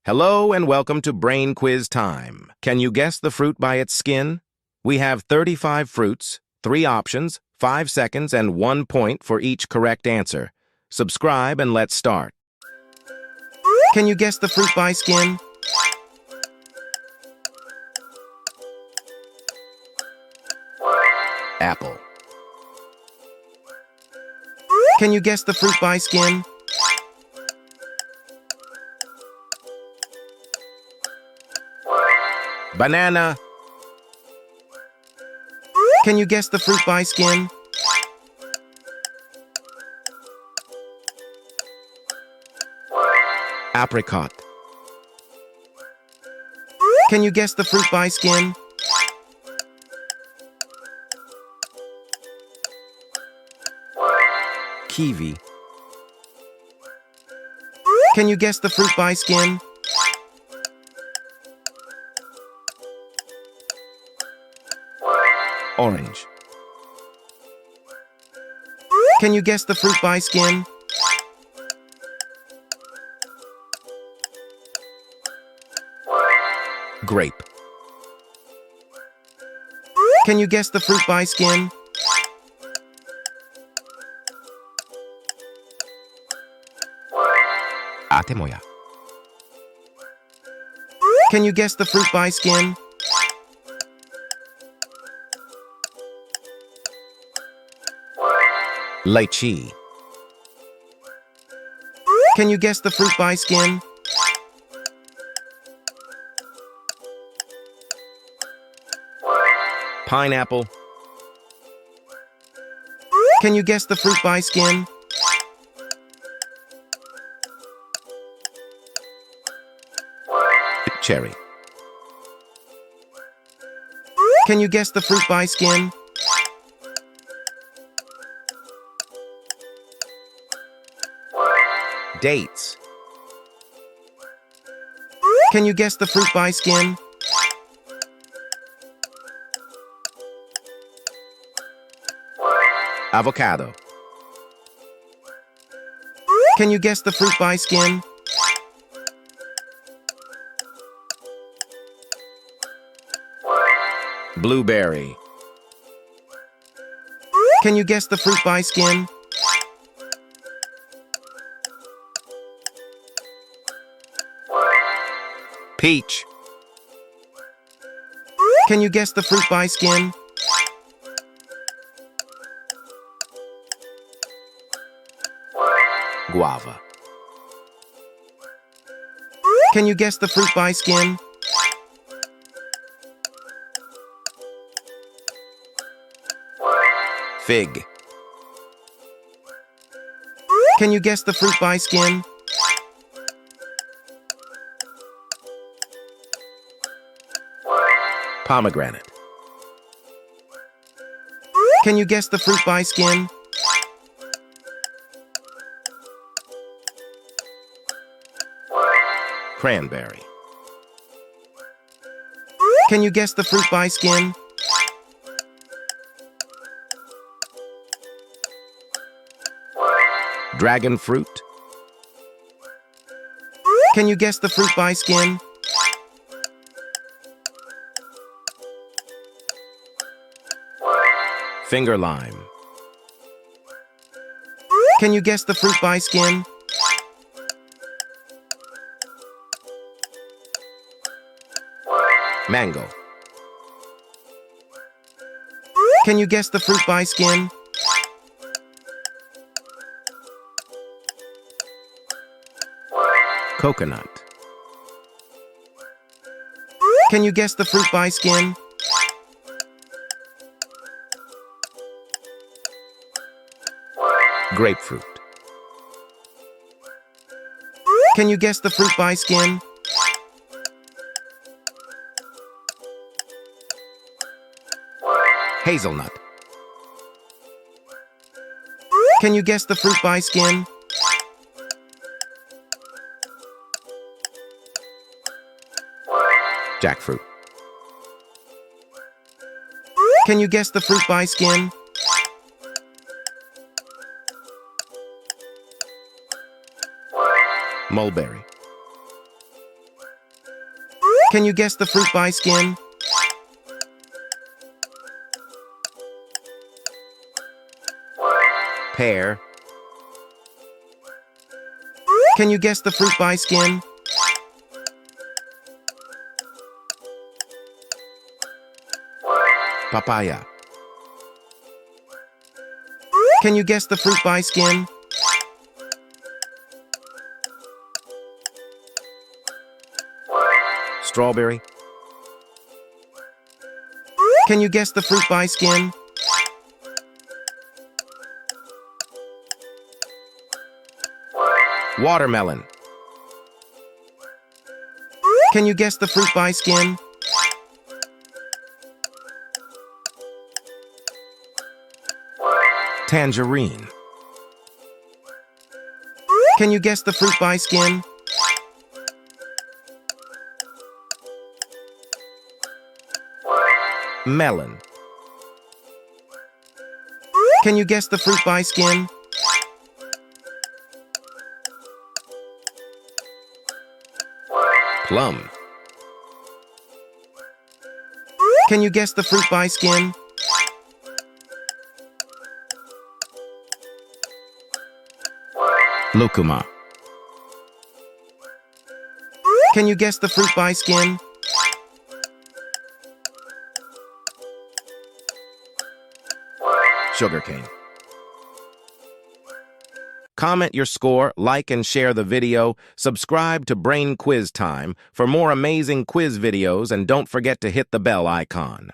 Hello and welcome to Brain Quiz Time. Can you guess the fruit by its skin? We have 35 fruits, 3 options, 5 seconds, and 1 point for each correct answer. Subscribe and let's start. Can you guess the fruit by skin? Apple. Can you guess the fruit by skin? Banana. Can you guess the fruit by skin? Apricot. Can you guess the fruit by skin? Kiwi. Can you guess the fruit by skin? Orange. Can you guess the fruit by skin? Grape. Can you guess the fruit by skin? Ate moya. Can you guess the fruit by skin? Lychee. Can you guess the fruit by skin? Pineapple. Can you guess the fruit by skin? Cherry. Can you guess the fruit by skin? Dates. Can you guess the fruit by skin? Avocado. Can you guess the fruit by skin? Blueberry. Can you guess the fruit by skin? Peach. Can you guess the fruit by skin? Guava. Can you guess the fruit by skin? Fig. Can you guess the fruit by skin? Pomegranate. Can you guess the fruit by skin? Cranberry. Can you guess the fruit by skin? Dragon fruit. Can you guess the fruit by skin? Finger lime. Can you guess the fruit by skin? Mango. Can you guess the fruit by skin? Coconut. Can you guess the fruit by skin? Grapefruit. Can you guess the fruit by skin? Hazelnut. Can you guess the fruit by skin? Jackfruit. Can you guess the fruit by skin? Mulberry. Can you guess the fruit by skin? Pear. Can you guess the fruit by skin? Papaya. Can you guess the fruit by skin? Strawberry. Can you guess the fruit by skin? Watermelon. Can you guess the fruit by skin? Tangerine. Can you guess the fruit by skin? Melon. Can you guess the fruit by skin? Plum. Can you guess the fruit by skin? Lucuma. Can you guess the fruit by skin? Sugarcane. Comment your score, like and share the video, subscribe to Brain Quiz Time for more amazing quiz videos, and don't forget to hit the bell icon.